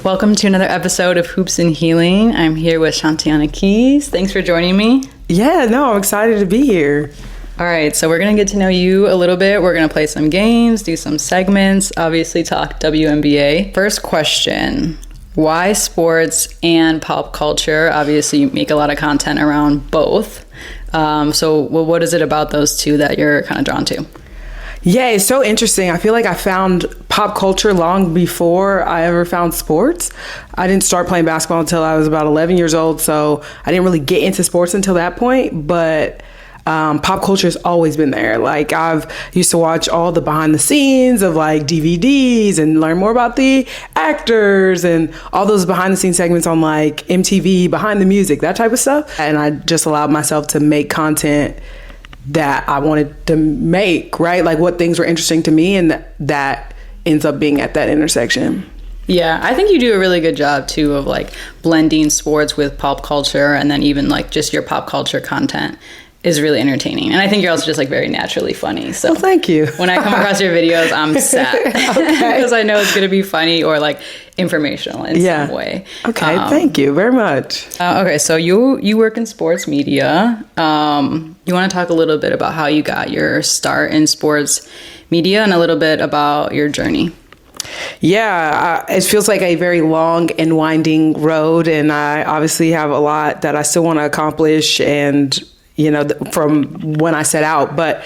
Welcome to another episode of Hoops and Healing. I'm here with Shanteona Keys. Thanks for joining me. Yeah, no, I'm excited to be here. All right, so we're going to get to know you a little bit. We're going to play some games, do some segments, obviously talk WNBA. First question, why sports and pop culture? Obviously, you make a lot of content around both. What is it about those two that you're kind of drawn to? Yeah, it's so interesting. I feel like I found pop culture long before I ever found sports. I didn't start playing basketball until I was about 11 years old, so I didn't really get into sports until that point, but pop culture has always been there. Like, I've used to watch all the behind the scenes of like DVDs and learn more about the actors and all those behind the scenes segments on like MTV, behind the music, that type of stuff. And I just allowed myself to make content that I wanted to make, right? Like what things were interesting to me, and that ends up being at that intersection. Yeah, I think you do a really good job too of like blending sports with pop culture, and then even like just your pop culture content is really entertaining. And I think you're also just like very naturally funny. So well, thank you. When I come across your videos, I'm set because I know it's going to be funny or like informational in some way. Okay, thank you very much. Okay, so you work in sports media. You want to talk a little bit about how you got your start in sports media and a little bit about your journey? Yeah, it feels like a very long and winding road, and I obviously have a lot that I still want to accomplish, and you know, from when I set out. But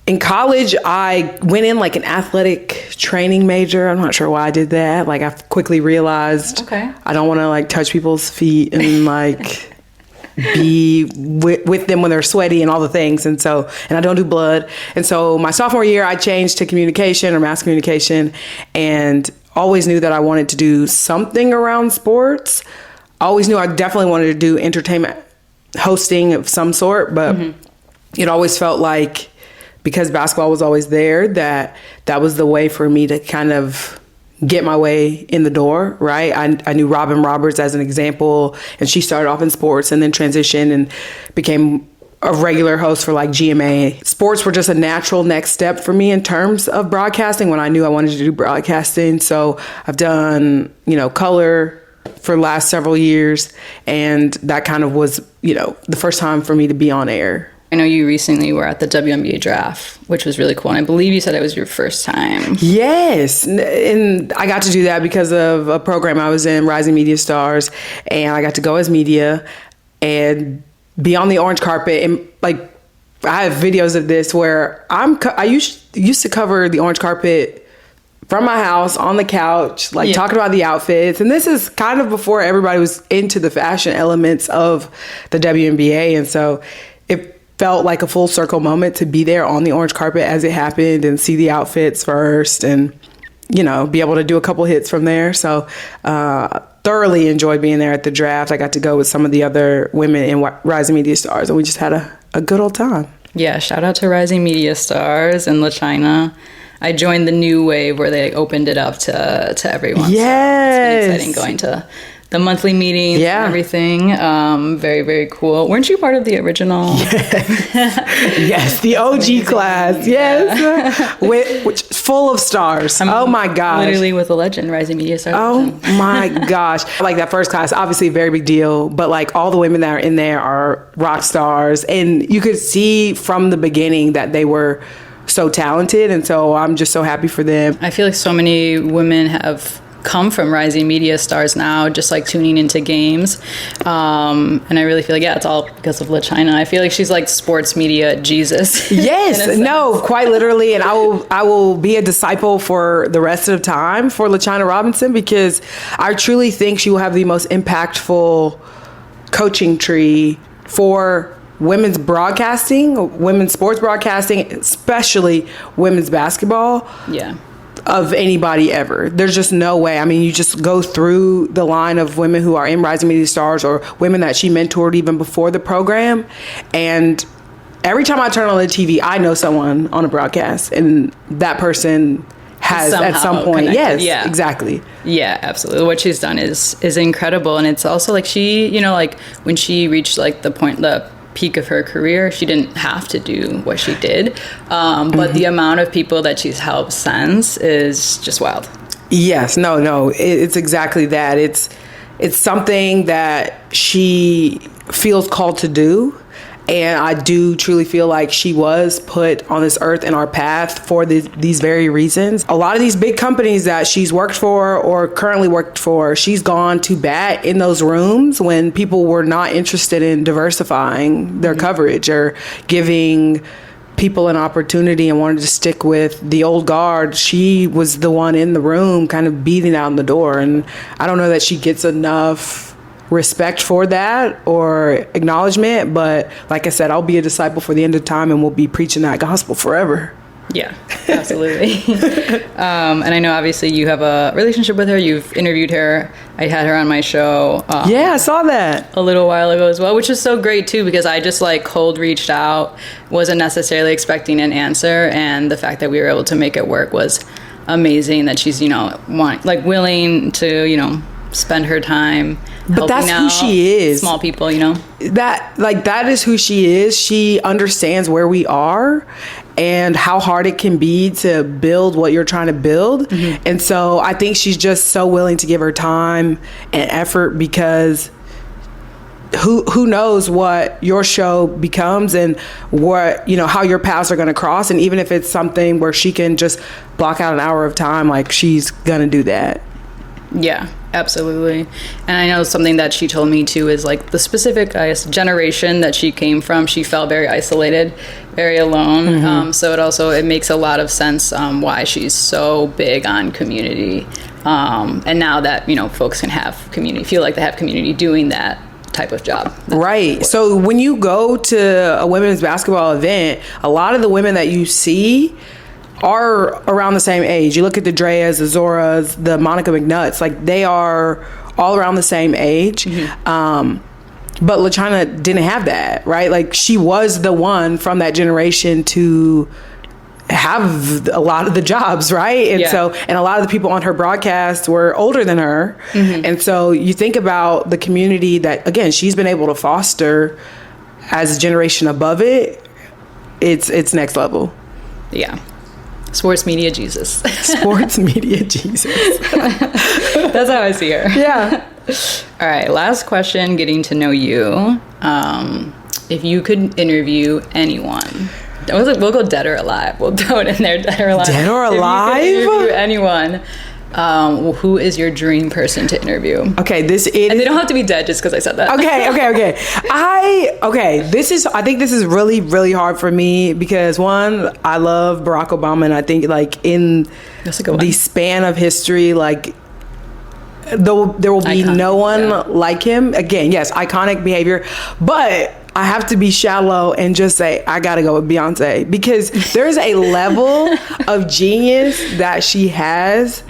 in college, I went in like an athletic training major. I'm not sure why I did that. Like, I quickly realized I don't want to like touch people's feet and like be with them when they're sweaty and all the things. And I don't do blood. And so my sophomore year, I changed to communication or mass communication, and always knew that I wanted to do something around sports. I always knew I definitely wanted to do entertainment hosting of some sort, but it always felt like, because basketball was always there, that was the way for me to kind of get my way in the door, right? I knew Robin Roberts as an example, and she started off in sports and then transitioned and became a regular host for like GMA. Sports were just a natural next step for me in terms of broadcasting when I knew I wanted to do broadcasting. So I've done, color for the last several years, and that kind of was, the first time for me to be on air. I know you recently were at the WNBA draft, which was really cool, and I believe you said it was your first time. Yes, and I got to do that because of a program I was in, Rising Media Stars, and I got to go as media and be on the orange carpet. And like, I have videos of this where I used to cover the orange carpet from my house on the couch, talking about the outfits. And this is kind of before everybody was into the fashion elements of the WNBA. And so it felt like a full circle moment to be there on the orange carpet as it happened and see the outfits first and, be able to do a couple hits from there. So thoroughly enjoyed being there at the draft. I got to go with some of the other women in Rising Media Stars, and we just had a good old time. Yeah, shout out to Rising Media Stars and LaChina. I joined the new wave where they opened it up to everyone. Yes. So it's been exciting going to the monthly meetings and everything. Very, very cool. Weren't you part of the original? Yes, the OG class. Yes. Which full of stars. Oh my gosh. Literally with a legend, Rising Media Stars. Oh my gosh. Like that first class, obviously a very big deal, but like all the women that are in there are rock stars. And you could see from the beginning that they were so talented, and so I'm just so happy for them. I feel like so many women have come from Rising Media Stars now, just like tuning into games, and I really feel like it's all because of LaChina. I feel like she's like sports media Jesus. Yes, no, quite literally, and I will be a disciple for the rest of the time for LaChina Robinson, because I truly think she will have the most impactful coaching tree for women's broadcasting, women's sports broadcasting, especially women's basketball. Yeah. Of anybody ever. There's just no way. I mean, you just go through the line of women who are in Rising Media Stars or women that she mentored even before the program. And every time I turn on the TV, I know someone on a broadcast, and that person has at some point. Connected. Yes, exactly. Yeah, absolutely. What she's done is incredible. And it's also like she, like when she reached like the peak of her career, she didn't have to do what she did, but the amount of people that she's helped since is just wild. Yes, no, it's exactly that. It's something that she feels called to do. And I do truly feel like she was put on this earth in our path for these very reasons. A lot of these big companies that she's worked for or currently worked for, she's gone to bat in those rooms when people were not interested in diversifying their coverage or giving people an opportunity and wanted to stick with the old guard. She was the one in the room kind of beating down the door. And I don't know that she gets enough respect for that or acknowledgement, but like I said, I'll be a disciple for the end of time and we'll be preaching that gospel forever. Yeah, absolutely. And I know obviously you have a relationship with her. You've interviewed her. I had her on my show. Yeah, I saw that a little while ago as well, which is so great too, because I just like cold reached out, wasn't necessarily expecting an answer. And the fact that we were able to make it work was amazing, that she's, willing to, spend her time. But that's who she is. Small people, that is who she is. She understands where we are and how hard it can be to build what you're trying to build. Mm-hmm. And so I think she's just so willing to give her time and effort, because who knows what your show becomes and what, how your paths are going to cross. And even if it's something where she can just block out an hour of time, like, she's going to do that. Yeah, absolutely. And I know something that she told me too is like the specific, I guess, generation that she came from. She felt very isolated, very alone. Mm-hmm. So it makes a lot of sense why she's so big on community. And now that, folks can have community, feel like they have community doing that type of job. Right. So when you go to a women's basketball event, a lot of the women that you see are around the same age. You look at the Dreas, the Zoras, the Monica McNutts, like, they are all around the same age. Mm-hmm. But LaChina didn't have that, right? Like, she was the one from that generation to have a lot of the jobs, right? And and a lot of the people on her broadcast were older than her. Mm-hmm. And so you think about the community that, again, she's been able to foster as a generation above it. It's next level. Yeah. Sports media Jesus. Sports media Jesus. That's how I see her. Yeah. All right. Last question, getting to know you. If you could interview anyone, we'll go dead or alive. We'll throw it in there, dead or alive. Dead or alive? If you could interview anyone, who is your dream person to interview? Okay, and they don't have to be dead just because I said that. Okay. I think this is really, really hard for me because, one, I love Barack Obama, and I think, like, in the span of history, like, there will be no one like him. Again, yes, iconic behavior, but I have to be shallow and just say I gotta go with Beyonce, because there's a level of genius that she has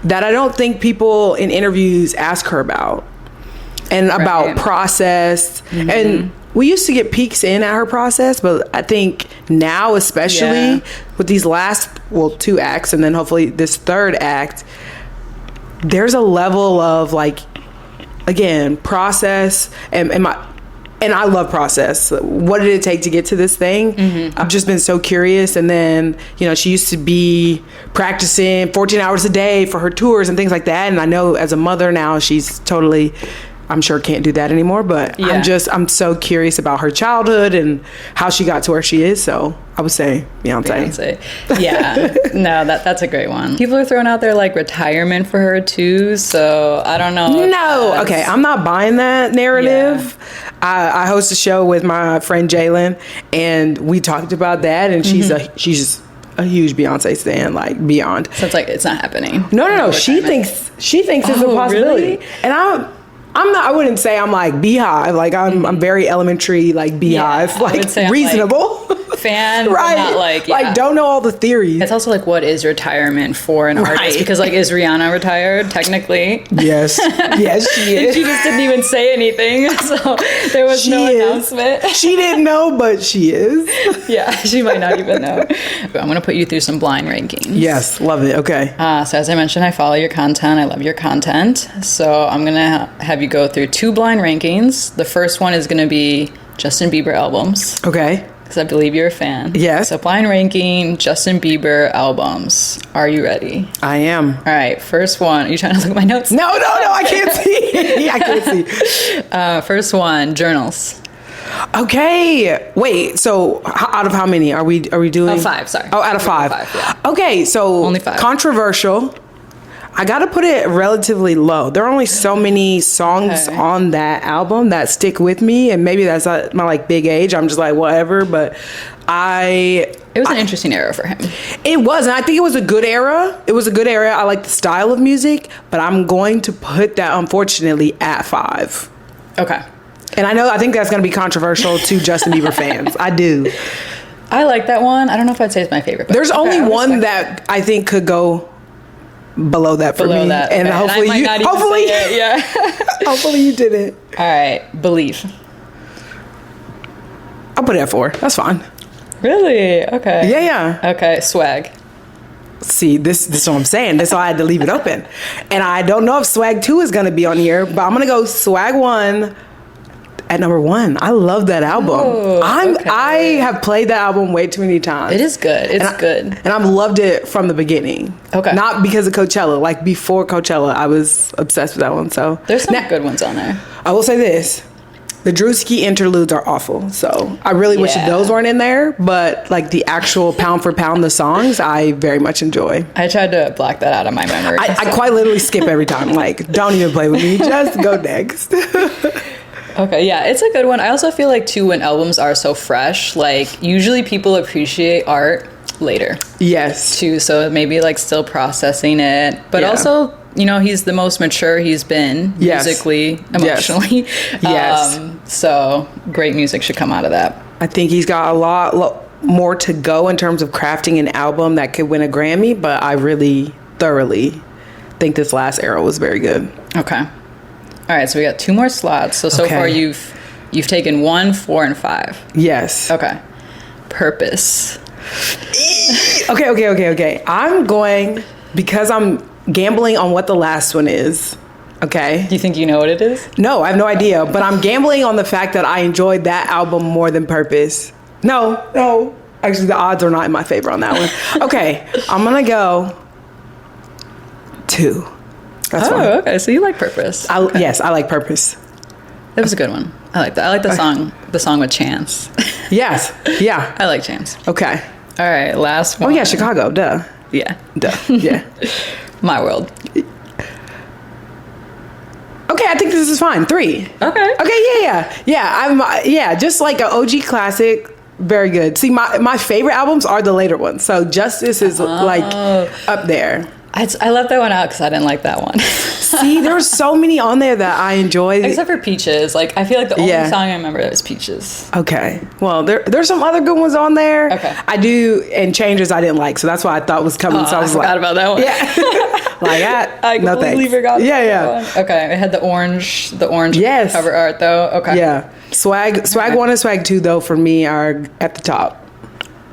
that I don't think people in interviews ask her about, and about process. Mm-hmm. And we used to get peeks in at her process, but I think now, especially with these last, two acts, and then hopefully this third act, there's a level of, like, again, process and I love process. What did it take to get to this thing? Mm-hmm. I've just been so curious. And then, she used to be practicing 14 hours a day for her tours and things like that. And I know as a mother now, she's totally, I'm sure, can't do that anymore. But I'm so curious about her childhood and how she got to where she is. So I would say Beyonce. Yeah. No, that's a great one. People are throwing out there, like, retirement for her too. So I don't know. No. Okay. I'm not buying that narrative. Yeah. I host a show with my friend Jalen, and we talked about that, and she's a huge Beyonce stan, like, beyond. So it's like, it's not happening. No. She thinks it's a possibility. Really? And I'm not, I wouldn't say I'm like Beehive. Like, I'm very elementary, like, Beehive, like, reasonable. Fan, right? Not like, like, don't know all the theories. It's also like, what is retirement for an artist? Because, like, is Rihanna retired technically? Yes, she is. She just didn't even say anything, so there was no announcement. She didn't know, but she is. Yeah, she might not even know. I'm gonna put you through some blind rankings. Yes, love it. Okay. So as I mentioned, I follow your content. I love your content. So I'm gonna have you go through 2 blind rankings. The first one is gonna be Justin Bieber albums. Okay. because I believe you're a fan. Yes. So blind ranking Justin Bieber albums. Are you ready? I am. All right, first one. Are you trying to look at my notes? No, I can't see. I can't see. First one, journals. Okay. Wait. So out of how many are we doing? Oh, 5. Sorry. Oh, out of 5. Yeah. Okay. So only 5. Controversial. I got to put it relatively low. There are only so many songs on that album that stick with me, and maybe that's not my like big age. I'm just like whatever, but it was an interesting era for him. It was, and I think it was a good era. It was a good era. I like the style of music, but I'm going to put that unfortunately at 5. Okay. And I think that's going to be controversial to Justin Bieber fans. I do. I like that one. I don't know if I'd say it's my favorite. But there's only one that I think could go below that for me. That, and hopefully and yeah. Hopefully you did it. All right, Believe. I'll put it at 4. That's fine. Really? Okay. Yeah. Okay, Swag. See, this is what I'm saying. That's why I had to leave it open. And I don't know if Swag 2 is going to be on here, but I'm going to go Swag 1 at number 1. I love that album. Ooh, I have played that album way too many times. It is good. It's good. And I've loved it from the beginning. Okay. Not because of Coachella. Like before Coachella, I was obsessed with that one. So there's some good ones on there. I will say this. The Drewski interludes are awful. So I really wish those weren't in there. But like the actual pound for pound, the songs, I very much enjoy. I tried to block that out of my memory. I quite literally skip every time. Like, don't even play with me. Just go next. Okay, yeah, it's a good one. I also feel like too, when albums are so fresh, like usually people appreciate art later. Yes. Too, so maybe like still processing it, but also, you know, he's the most mature he's been musically, emotionally. Yes. So great music should come out of that. I think he's got a lot more to go in terms of crafting an album that could win a Grammy, but I really thoroughly think this last era was very good. Okay. All right, so we got 2 more slots. So far you've taken 1, 4, and 5. Yes. Okay. Purpose. Okay. I'm going, because I'm gambling on what the last one is. Okay. Do you think you know what it is? No, I have no idea. But I'm gambling on the fact that I enjoyed that album more than Purpose. No. Actually, the odds are not in my favor on that one. Okay. I'm going to go 2. That's fine. Okay. So you like Purpose. Yes, I like Purpose. It was a good one. I like that. I like the song with Chance. Yes. Yeah. I like Chance. Okay. All right. Last one. Oh, yeah. Chicago. Duh. Yeah. Duh. Yeah. My World. Okay. I think this is fine. 3. Okay. Yeah. Just like an OG classic. Very good. See, my favorite albums are the later ones. So Justice is like up there. I left that one out because I didn't like that one. See, there were so many on there that I enjoyed. Except for Peaches. Like, I feel like the only song I remember that was Peaches. Okay. Well, there's some other good ones on there. Okay. I do, and Changes I didn't like, so that's why I thought was coming. So I was forgot about that one. Yeah. I no completely thanks. forgot. Yeah. That one. Okay. It had the orange yes. cover art, though. Okay. Yeah. Swag 1 and Swag 2, though, for me, are at the top.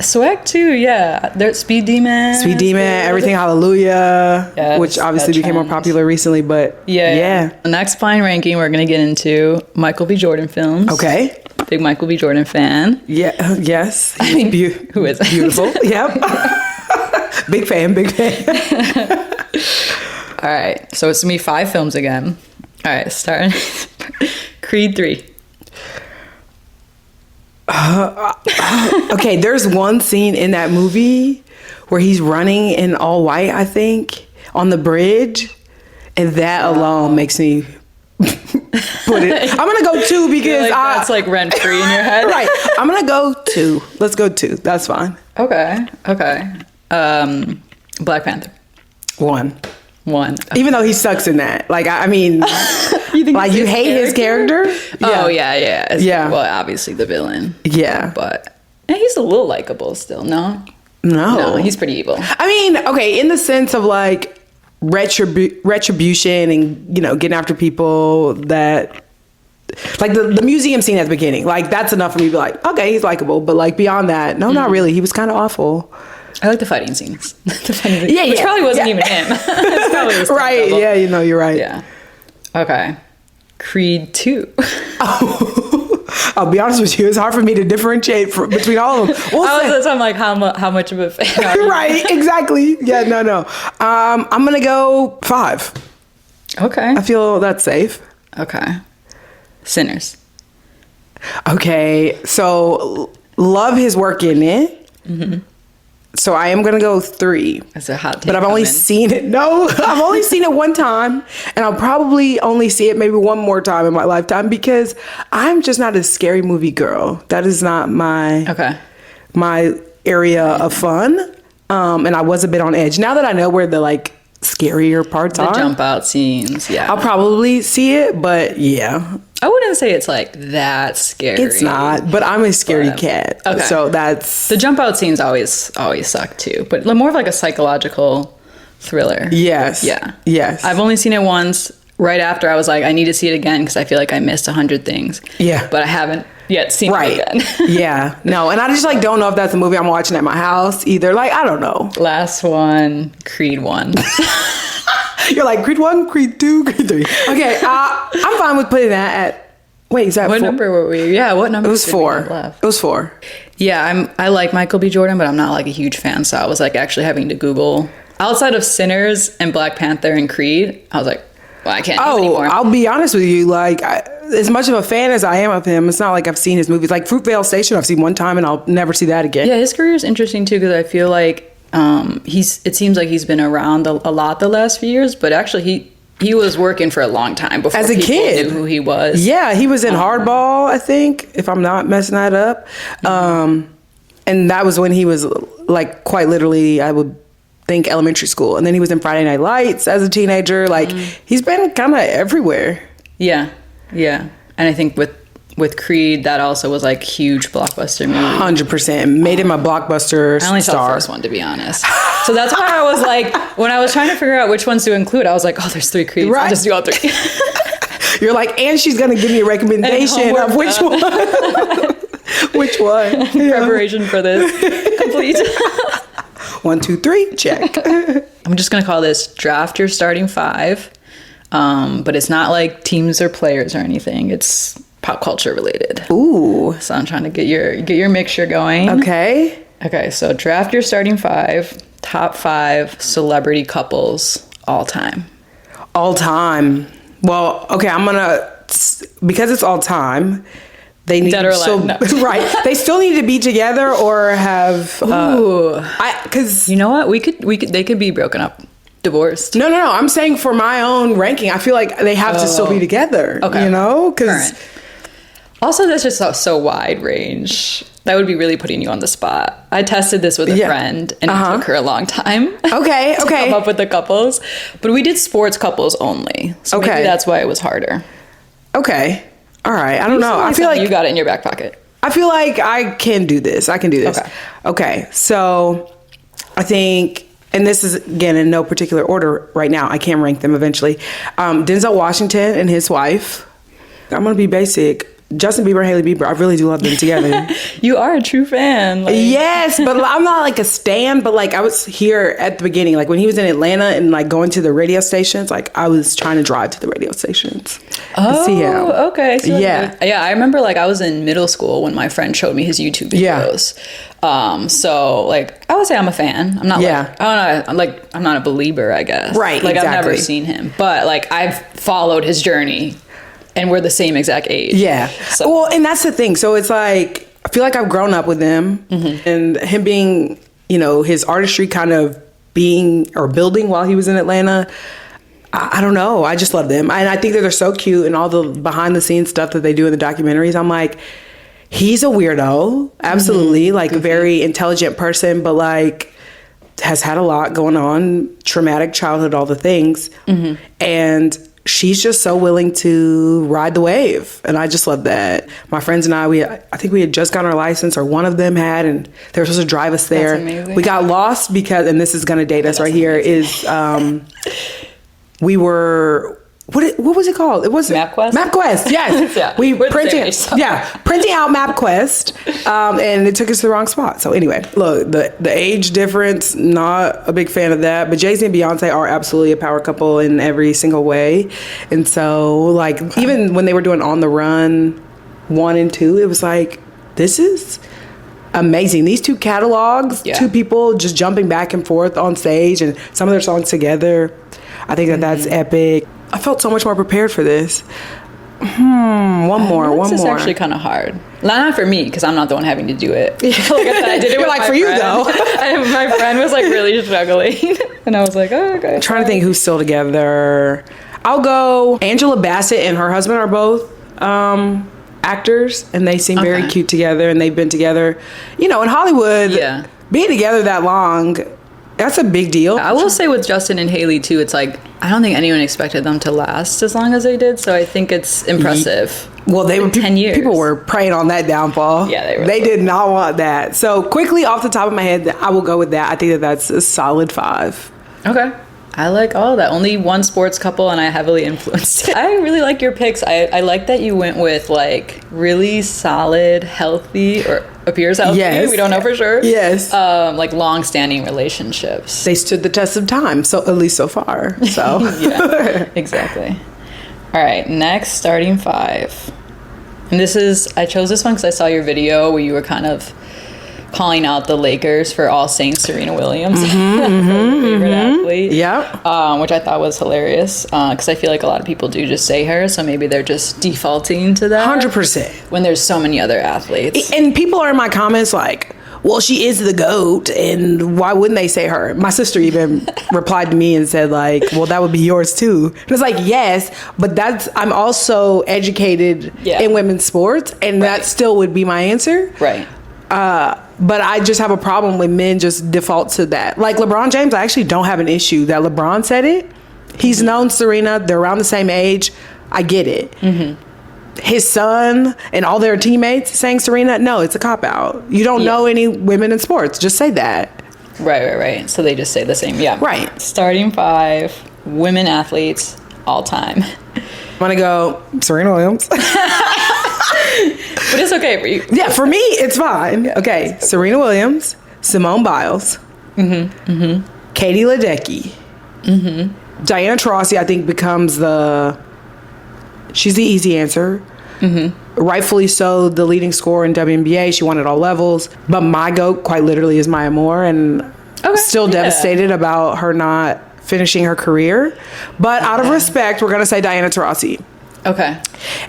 Swag 2, yeah. There's Speed Demon. Everything Hallelujah, which obviously became more popular recently, but yeah. The next blind ranking we're going to get into Michael B. Jordan films. Okay. Big Michael B. Jordan fan. Yeah, yes. Who is it? Beautiful. Yep. Big fan. All right, so it's me 5 films again. All right, starting Creed 3. Okay, there's one scene in that movie where he's running in all white, I think, on the bridge, and that alone makes me put it. I'm gonna go 2 because that's like rent free in your head, right? I'm gonna go 2. Let's go 2. That's fine. Okay. Black Panther. 1. Even Even though he sucks in that, like I mean, you hate his character. Oh yeah. Yeah. Well, obviously the villain. Yeah, but he's a little likable still. No, he's pretty evil. I mean, okay, in the sense of like retribution and getting after people that. Like the museum scene at the beginning, like that's enough for me to be like, okay, he's likable, but like beyond that, no, not really. He was kind of awful. I like the fighting scenes. Which probably wasn't even him. It's probably his right? double. Yeah, you're right. Yeah. Okay. Creed 2. I'll be honest with you, it's hard for me to differentiate between all of them. I'm like, how much of a fan are you? Right, exactly. Yeah, no. I'm going to go 5. Okay. I feel that's safe. Okay. Sinners. Okay, so love his work in it. Mm-hmm. So I am going to go 3. That's a hot take. But I've only seen it. No, I've only seen it one time. And I'll probably only see it maybe one more time in my lifetime because I'm just not a scary movie girl. That is not my area of fun. And I was a bit on edge. Now that I know where the like scarier parts are. The jump out scenes, yeah. I'll probably see it, but yeah. I wouldn't say it's like that scary. It's not, but I'm a scaredy cat. Okay. So that's... The jump out scenes always suck too, but more of like a psychological thriller. Yes. Yeah. Yes. I've only seen it once. Right after I was like, I need to see it again because I feel like I missed 100 things. Yeah. But I haven't yet seen it again. Yeah. No, and I just like don't know if that's a movie I'm watching at my house either. Like, I don't know. Last one, Creed 1. You're like, Creed 1, Creed 2, Creed 3. Okay, I'm fine with putting that at... Wait, is that what 4? number were we? Yeah, what number? It was 4. It was 4. Yeah, I like Michael B. Jordan, but I'm not like a huge fan, so I was like actually having to Google. Outside of Sinners and Black Panther and Creed, I was like, well, I can't do it anymore. I'll be honest with you, like, as much of a fan as I am of him, it's not like I've seen his movies. Like Fruitvale Station, I've seen one time and I'll never see that again. Yeah, his career is interesting too, because I feel like it seems like he's been around a lot the last few years, but actually he was working for a long time before as a people kid knew who he was. Yeah, he was in Hardball, I think, if I'm not messing that up. And that was when he was like quite literally, I would think, elementary school. And then he was in Friday Night Lights as a teenager. Like he's been kind of everywhere. Yeah. And I think with Creed, that also was like huge blockbuster movie. 100%. Made him a blockbuster star. I only saw the first one, to be honest. So that's why I was like, when I was trying to figure out which ones to include, I was like, oh, there's 3 Creeds. Right. I'll just do all 3. You're like, and she's going to give me a recommendation of which one. Which one? Preparation for this. Complete. 1, 2, 3, check. I'm just going to call this Draft Your Starting 5. But it's not like teams or players or anything. It's pop culture related. Ooh. So I'm trying to get your mixture going. Okay, so draft your starting 5, top 5 celebrity couples all time. All time. Well, okay, I'm gonna, because it's all time, they need Dead or alive, no. Right. They still need to be together or have because you know what? They could be broken up. Divorced. No. I'm saying for my own ranking, I feel like they have to still be together. Okay. You know? Because also, that's just so wide range. That would be really putting you on the spot. I tested this with a friend, and it took her a long time. Okay. to come up with the couples, but we did sports couples only, so maybe that's why it was harder. Okay. All right. I don't know. I feel like you got it in your back pocket. I feel like I can do this. Okay. So I think, and this is again in no particular order right now, I can rank them eventually. Denzel Washington and his wife. I'm gonna be basic. Justin Bieber and Hailey Bieber, I really do love them together. You are a true fan. Yes, but I'm not like a stan, but like I was here at the beginning, like when he was in Atlanta and like going to the radio stations, like I was trying to drive to the radio stations to see him. Okay. So yeah. I remember like I was in middle school when my friend showed me his YouTube videos. Yeah. So like I would say I'm a fan. I'm not I'm not a believer, I guess. Right. Like exactly. I've never seen him, but like I've followed his journey. And we're the same exact age. Yeah. So. Well, and that's the thing. So it's like, I feel like I've grown up with him and him being, you know, his artistry kind of being or building while he was in Atlanta. I don't know. I just love them. And I think that they're so cute and all the behind the scenes stuff that they do in the documentaries. I'm like, he's a weirdo. Absolutely. Like a very intelligent person, but like has had a lot going on, traumatic childhood, all the things. And she's just so willing to ride the wave. And I just love that. My friends and I think we had just gotten our license, or one of them had, and they were supposed to drive us there. That's amazing. We got lost because, and this is going to date us right here, is we were... What was it called? It was MapQuest. MapQuest, yes. Yeah, printing out MapQuest, and it took us to the wrong spot. So anyway, look, the age difference, not a big fan of that. But Jay-Z and Beyonce are absolutely a power couple in every single way. And so, like, even when they were doing On the Run, 1 and 2, it was like, this is amazing. These two catalogs, two people just jumping back and forth on stage and some of their songs together. I think that's epic. I felt so much more prepared for this. One more. This is actually kind of hard. Not for me, because I'm not the one having to do it. Like I did it with like my for you friend. though. My friend was like really struggling, and I was like, oh, okay. I'm trying to think who's still together. I'll go. Angela Bassett and her husband are both actors, and they seem very cute together, and they've been together. You know, in Hollywood, being together that long, that's a big deal. I will say with Justin and Haley too, it's like I don't think anyone expected them to last as long as they did. So I think it's impressive. Well, they were 10 years. People were preying on that downfall. Yeah, they did not want that. So quickly off the top of my head, I will go with that. I think that's a solid 5. Okay. I like all of that. Only one sports couple, and I heavily influenced it. I really like your picks. I like that you went with like really solid, healthy, or appears healthy. Yes. We don't know for sure. Yes. Like long-standing relationships. They stood the test of time, so at least so far. So yeah, exactly. All right, next starting 5. And I chose this one because I saw your video where you were kind of calling out the Lakers for all saying Serena Williams, favorite athlete. Yeah. Which I thought was hilarious because I feel like a lot of people do just say her, so maybe they're just defaulting to that. 100%. When there's so many other athletes. And people are in my comments like, well, she is the GOAT, and why wouldn't they say her? My sister even replied to me and said like, well, that would be yours too. And it's like, yes, but I'm also educated in women's sports, and that still would be my answer. Right. But I just have a problem when men just default to that. Like LeBron James, I actually don't have an issue that LeBron said it. He's known Serena. They're around the same age. I get it. His son and all their teammates saying Serena, no, it's a cop-out. You don't know any women in sports. Just say that. Right. So they just say the same. Yeah. Right. Starting 5, women athletes, all time. I'm going to go Serena Williams. But it's okay for you. Yeah, for me, it's fine. Yeah, okay, Serena Williams, Simone Biles, Katie Ledecky, Diana Taurasi, I think becomes she's the easy answer. Rightfully so, the leading scorer in WNBA. She won at all levels. But my GOAT, quite literally, is Maya Moore, and still devastated about her not finishing her career. But out of respect, we're gonna say Diana Taurasi. Okay.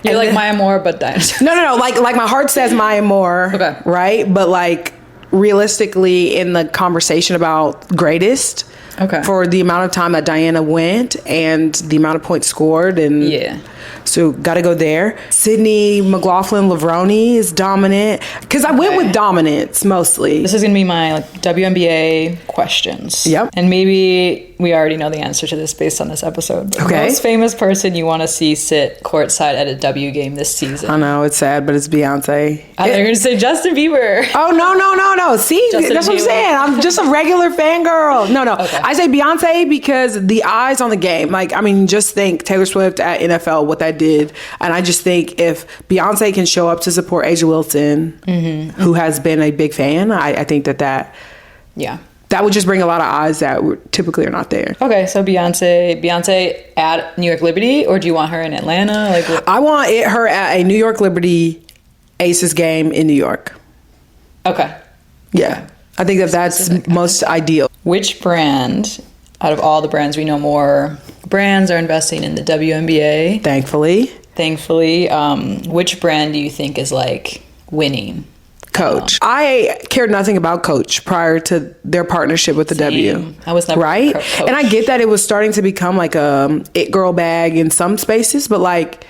You're like Maya Moore, but Diana. No. Like my heart says Maya Moore. Okay. Right? But like realistically in the conversation about greatest. Okay. For the amount of time that Diana went and the amount of points scored and so gotta go there. Sydney McLaughlin-Lavroni is dominant. Because I went with dominance mostly. This is gonna be my WNBA questions. Yep. And maybe we already know the answer to this based on this episode. But most famous person you want to see sit courtside at a W game this season? I know, it's sad, but it's Beyonce. I thought you were gonna say Justin Bieber. Oh, no. See, Justin that's what I'm saying. I'm just a regular fangirl. No. Okay. I say Beyonce because the eyes on the game. Like, I mean, just think Taylor Swift at NFL, what that did. And I just think if Beyonce can show up to support Asia Wilson, who has been a big fan, I think that that would just bring a lot of eyes that typically are not there. Okay, so Beyonce at New York Liberty, or do you want her in Atlanta? I want her at a New York Liberty Aces game in New York. Okay. Yeah. I think that's most ideal. Which brand, out of all the brands, we know more brands are investing in the WNBA. Thankfully. Which brand do you think is like winning? Coach. I cared nothing about Coach prior to their partnership with the W. I was never right. Coach. And I get that it was starting to become like a it girl bag in some spaces, but like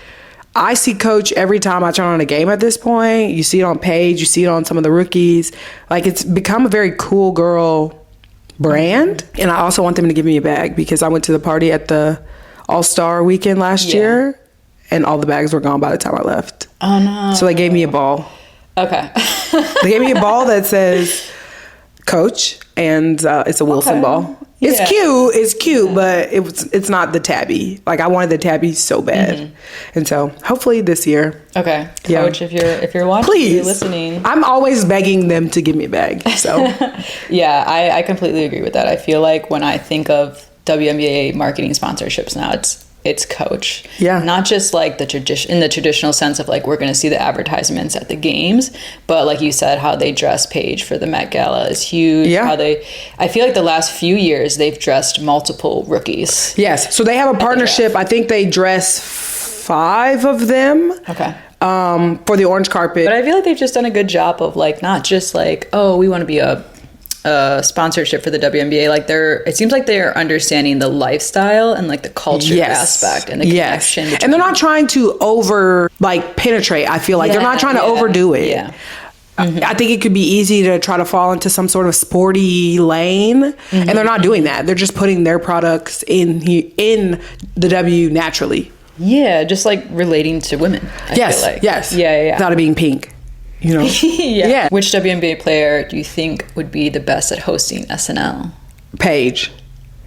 I see Coach every time I turn on a game at this point. You see it on Paige, you see it on some of the rookies. Like it's become a very cool girl brand. And I also want them to give me a bag because I went to the party at the All-Star weekend last year and all the bags were gone by the time I left. Oh no. So they gave me a ball. Okay. They gave me a ball that says Coach, and it's a Wilson ball. Yeah. It's cute, but it's not the tabby. Like I wanted the tabby so bad, and so hopefully this year. Okay, Coach, if you're watching, please, you're listening. I'm always begging them to give me a bag. So yeah, I completely agree with that. I feel like when I think of WNBA marketing sponsorships now, it's coach. Yeah. Not just like in the traditional sense of like we're going to see the advertisements at the games, but like you said, how they dress Paige for the Met Gala is huge. Yeah. I feel like the last few years they've dressed multiple rookies. Yes. So they have a partnership. I think they dress 5 of them. Okay. For the orange carpet. But I feel like they've just done a good job of like not just like, oh, we want to be a sponsorship for the WNBA. Like it seems like they're understanding the lifestyle and like the culture aspect and the connection. And they're not trying to penetrate. I feel like they're not trying to overdo it. Yeah. I think it could be easy to try to fall into some sort of sporty lane, and they're not doing that. They're just putting their products in the W naturally. Yeah, just like relating to women. I feel like. Yes. Yeah. Without it being pink. You know? Yeah. Which WNBA player do you think would be the best at hosting SNL? Paige.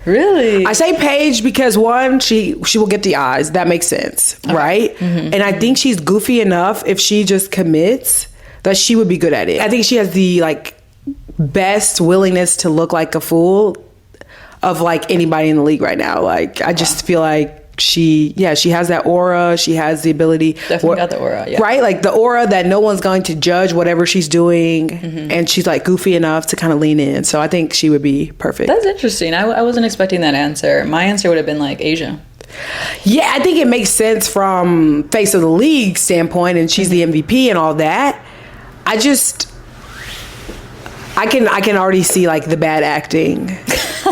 Really? I say Paige because one, she will get the eyes. That makes sense, right? Mm-hmm. And I think she's goofy enough if she just commits that she would be good at it. I think she has the best willingness to look like a fool of anybody in the league right now. I just feel like she has that aura. She has the ability. Definitely got the aura, yeah. Right? Like the aura that no one's going to judge whatever she's doing. Mm-hmm. And she's goofy enough to kind of lean in. So I think she would be perfect. That's interesting. I wasn't expecting that answer. My answer would have been Asia. Yeah, I think it makes sense from face of the league standpoint, and she's the MVP and all that. I can already see the bad acting,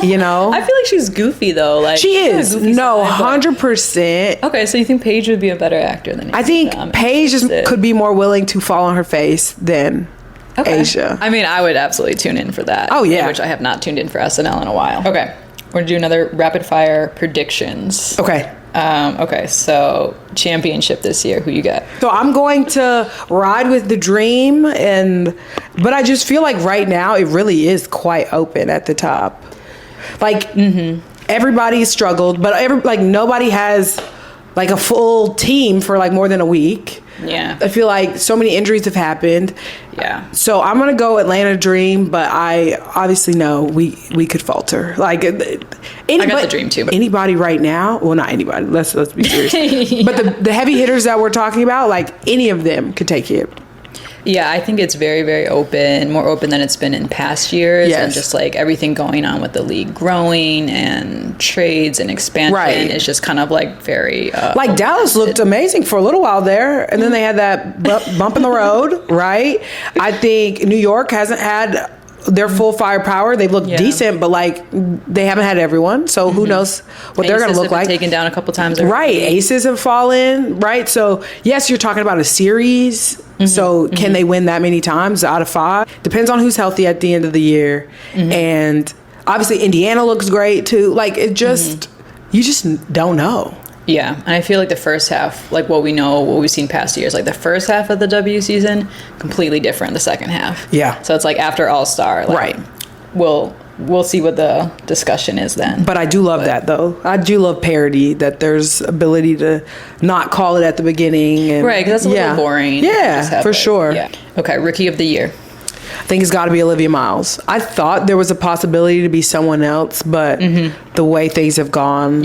you know. I feel like she's goofy though. She is. No, 100%. Okay, so you think Paige would be a better actor than Asia? I think Paige could be more willing to fall on her face than Asia. I mean, I would absolutely tune in for that. Oh yeah, which I have not tuned in for SNL in a while. Okay, we're gonna do another rapid fire predictions. Okay. Okay, so championship this year, who you got? So I'm going to ride with the dream, but I just feel like right now it really is quite open at the top. Everybody's struggled, but nobody has a full team for more than a week. Yeah. I feel like so many injuries have happened. Yeah. So I'm going to go Atlanta Dream, but I obviously know we could falter. I got the dream too. But anybody right now, well, not anybody. Let's be serious. Yeah. But the heavy hitters that we're talking about, any of them could take it. Yeah, I think it's very, very open, more open than it's been in past years. Yes. And just everything going on with the league growing and trades and expansion. Right. It's just kind of very... Dallas looked amazing for a little while there. And then they had that bump in the road, right? I think New York hasn't had their full firepower. They've looked decent, but they haven't had everyone. So who knows what they're going to look like. Taken down a couple times. Right. Aces have fallen, right? So yes, you're talking about a series. Mm-hmm. So can they win that many times out of 5? Depends on who's healthy at the end of the year. Mm-hmm. And obviously Indiana looks great too. You just don't know. Yeah, and I feel the first half, what we've seen past years, the first half of the W season, completely different the second half. Yeah. So it's after All-Star, right. We'll see what the discussion is then. But I do love that though. I do love parody, that there's ability to not call it at the beginning. And, right, because that's a little boring. Yeah, for sure. Yeah. Okay, Rookie of the Year. I think it's got to be Olivia Miles. I thought there was a possibility to be someone else, but the way things have gone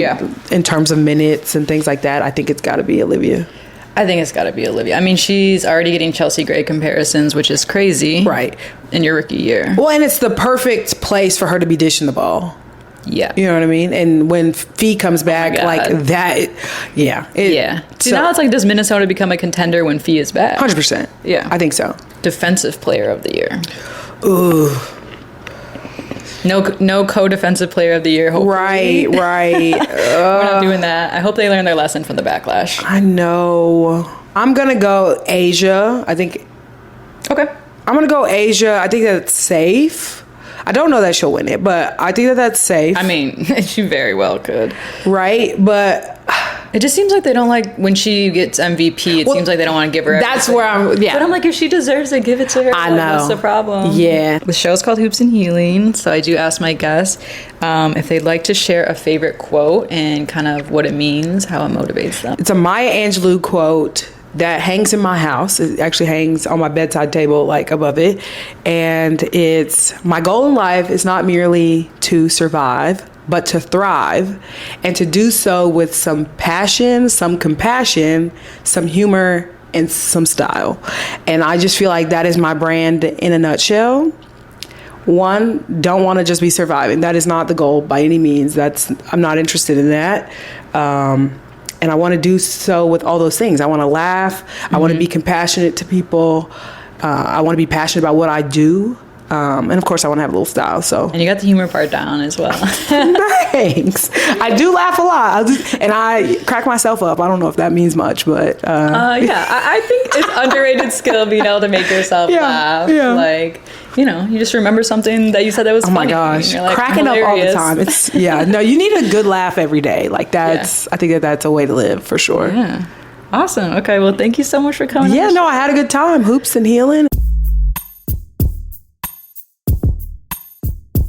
in terms of minutes and things like that, I think it's got to be Olivia. I think it's got to be Olivia. I mean, she's already getting Chelsea Gray comparisons, which is crazy. Right. In your rookie year. Well, and it's the perfect place for her to be dishing the ball. Yeah. You know what I mean? And when Fee comes back, that, yeah. See, now it's does Minnesota become a contender when Fee is back? 100%. Yeah. I think so. Defensive Player of the Year. Ooh. No co-defensive player of the year, hopefully. Right. We're not doing that. I hope they learn their lesson from the backlash. I know. I'm going to go Asia. I think. Okay. I'm going to go Asia. I think that's safe. I don't know that she'll win it, but I think that's safe. I mean, she very well could. Right, but... It just seems like they don't when she gets MVP, it seems like they don't want to give her That's everything. where I'm, yeah. But I'm if she deserves it, give it to her. I know. What's the problem? Yeah. The show's called Hoops and Healing, so I do ask my guests if they'd like to share a favorite quote and kind of what it means, how it motivates them. It's a Maya Angelou quote that hangs in my house. It actually hangs on my bedside table, above it. And it's, my goal in life is not merely to survive, but to thrive, and to do so with some passion, some compassion, some humor, and some style. And I just feel like that is my brand in a nutshell. One, don't want to just be surviving. That is not the goal by any means. I'm not interested in that. And I want to do so with all those things. I want to laugh. I want to be compassionate to people. I want to be passionate about what I do. And of course, I want to have a little style. And you got the humor part down as well. Thanks. I do laugh a lot. And I crack myself up. I don't know if that means much, but... I think it's underrated skill being able to make yourself laugh. Yeah. Like, you just remember something that you said that was funny. Oh my gosh. Like, cracking hilarious. up all the time. No, you need a good laugh every day. Like I think that's a way to live for sure. Yeah. Awesome. Okay. Well, thank you so much for coming. Yeah, no, I had a good time. Hoops and healing.